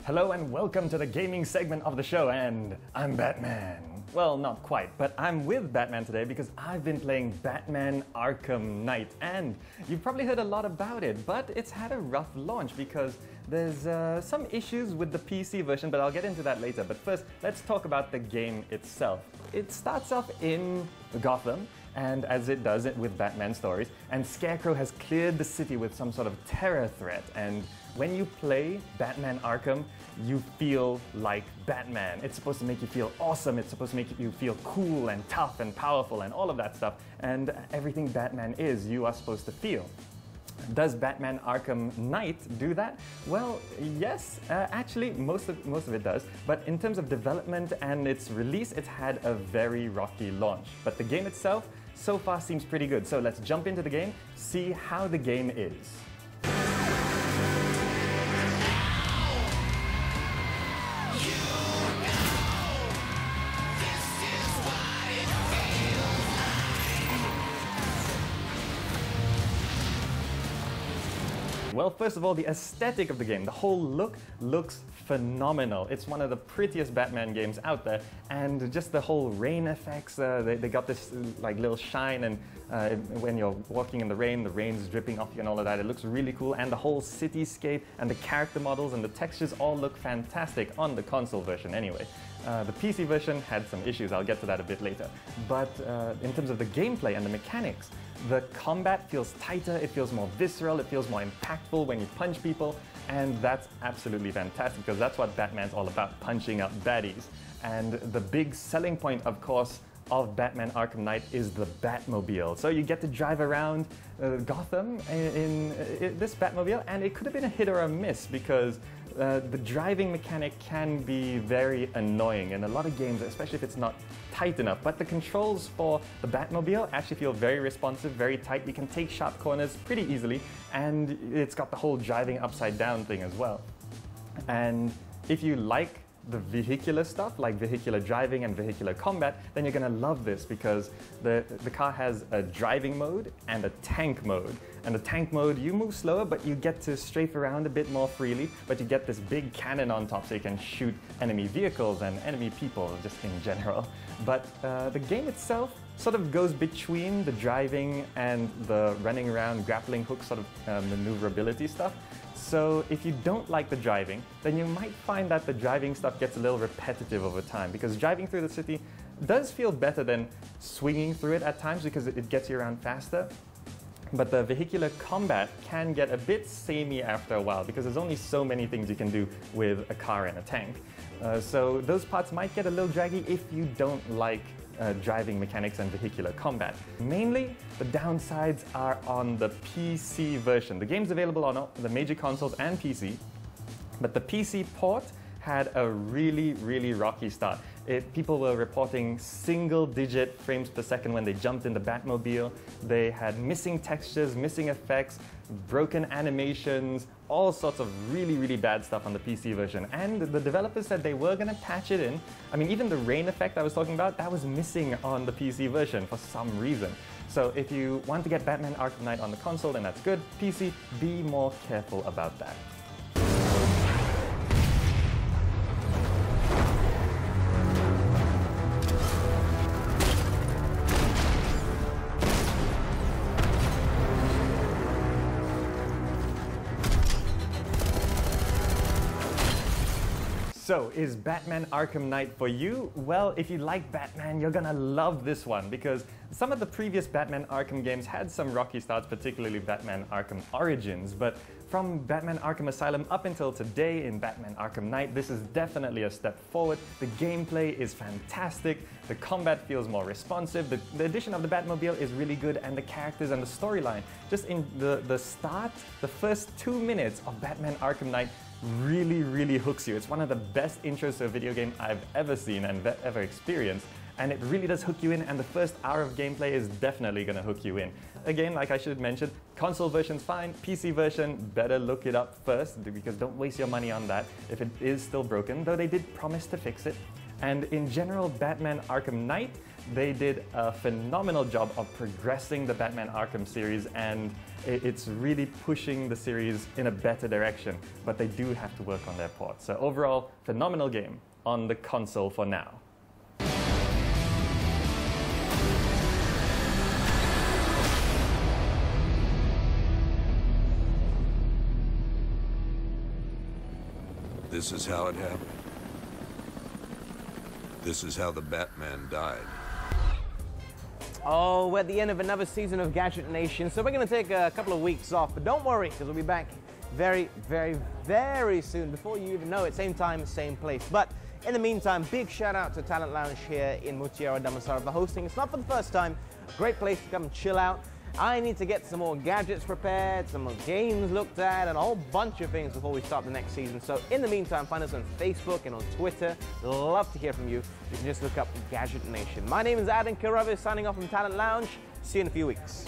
Hello and welcome to the gaming segment of the show, and I'm Batman. Well, not quite, but I'm with Batman today because I've been playing Batman Arkham Knight, and you've probably heard a lot about it, but it's had a rough launch because there's some issues with the PC version, but I'll get into that later. But first, let's talk about the game itself. It starts off in Gotham, and as it does it with Batman stories, and Scarecrow has cleared the city with some sort of terror threat, and when you play Batman Arkham, you feel like Batman. It's supposed to make you feel awesome, it's supposed to make you feel cool and tough and powerful and all of that stuff, and everything Batman is, you are supposed to feel. Does Batman Arkham Knight do that? Well, yes, actually most of it does, but in terms of development and its release, it's had a very rocky launch. But the game itself so far seems pretty good, so let's jump into the game, see how the game is. Well, first of all, the aesthetic of the game, the whole look looks phenomenal. It's one of the prettiest Batman games out there, and just the whole rain effects, they got this like little shine, and when you're walking in the rain's dripping off you and all of that. It looks really cool, and the whole cityscape and the character models and the textures all look fantastic on the console version anyway. The PC version had some issues, I'll get to that a bit later. But in terms of the gameplay and the mechanics, the combat feels tighter, it feels more visceral, it feels more impactful when you punch people, and that's absolutely fantastic because that's what Batman's all about, punching up baddies. And the big selling point, of course, of Batman Arkham Knight is the Batmobile. So you get to drive around Gotham in this Batmobile, and it could have been a hit or a miss because the driving mechanic can be very annoying in a lot of games, especially if it's not tight enough. But the controls for the Batmobile actually feel very responsive, very tight. You can take sharp corners pretty easily, and it's got the whole driving upside down thing as well. And if you like the vehicular stuff, like vehicular driving and vehicular combat, then you're going to love this because the car has a driving mode and a tank mode. And the tank mode, you move slower, but you get to strafe around a bit more freely, but you get this big cannon on top so you can shoot enemy vehicles and enemy people just in general. But the game itself sort of goes between the driving and the running around, grappling hook sort of maneuverability stuff. So if you don't like the driving, then you might find that the driving stuff gets a little repetitive over time, because driving through the city does feel better than swinging through it at times because it gets you around faster. But the vehicular combat can get a bit samey after a while because there's only so many things you can do with a car and a tank. So those parts might get a little draggy if you don't like driving mechanics and vehicular combat. Mainly, the downsides are on the PC version. The game's available on all the major consoles and PC, but the PC port had a really rocky start. People were reporting single-digit frames per second when they jumped in the Batmobile. They had missing textures, missing effects, broken animations, all sorts of really bad stuff on the PC version. And the developers said they were going to patch it in. I mean, even the rain effect I was talking about, that was missing on the PC version for some reason. So if you want to get Batman Arkham Knight on the console, then that's good. PC, be more careful about that. So, is Batman Arkham Knight for you? Well, if you like Batman, you're gonna love this one because some of the previous Batman Arkham games had some rocky starts, particularly Batman Arkham Origins, but from Batman Arkham Asylum up until today in Batman Arkham Knight, this is definitely a step forward. The gameplay is fantastic, the combat feels more responsive, the addition of the Batmobile is really good, and the characters and the storyline, just in the start, the first 2 minutes of Batman Arkham Knight really hooks you. It's one of the best intros to a video game I've ever seen and ever experienced, and it really does hook you in, and the first hour of gameplay is definitely going to hook you in. Again, like I should mention, console version's fine, PC version, better look it up first because don't waste your money on that if it is still broken, though they did promise to fix it. And in general, Batman Arkham Knight, they did a phenomenal job of progressing the Batman Arkham series, and it's really pushing the series in a better direction. But they do have to work on their port. So overall, phenomenal game on the console for now. This is how it happened. This is how the Batman died. Oh, we're at the end of another season of Gadget Nation, so we're going to take a couple of weeks off. But don't worry, because we'll be back very, very, very soon. Before you even know it, same time, same place. But in the meantime, big shout out to Talent Lounge here in Mutiara Damansara for hosting. It's not for the first time. A great place to come and chill out. I need to get some more gadgets prepared, some more games looked at, and a whole bunch of things before we start the next season. So in the meantime, find us on Facebook and on Twitter. Love to hear from you. You can just look up Gadget Nation. My name is Adam Karavis, signing off from Talent Lounge. See you in a few weeks.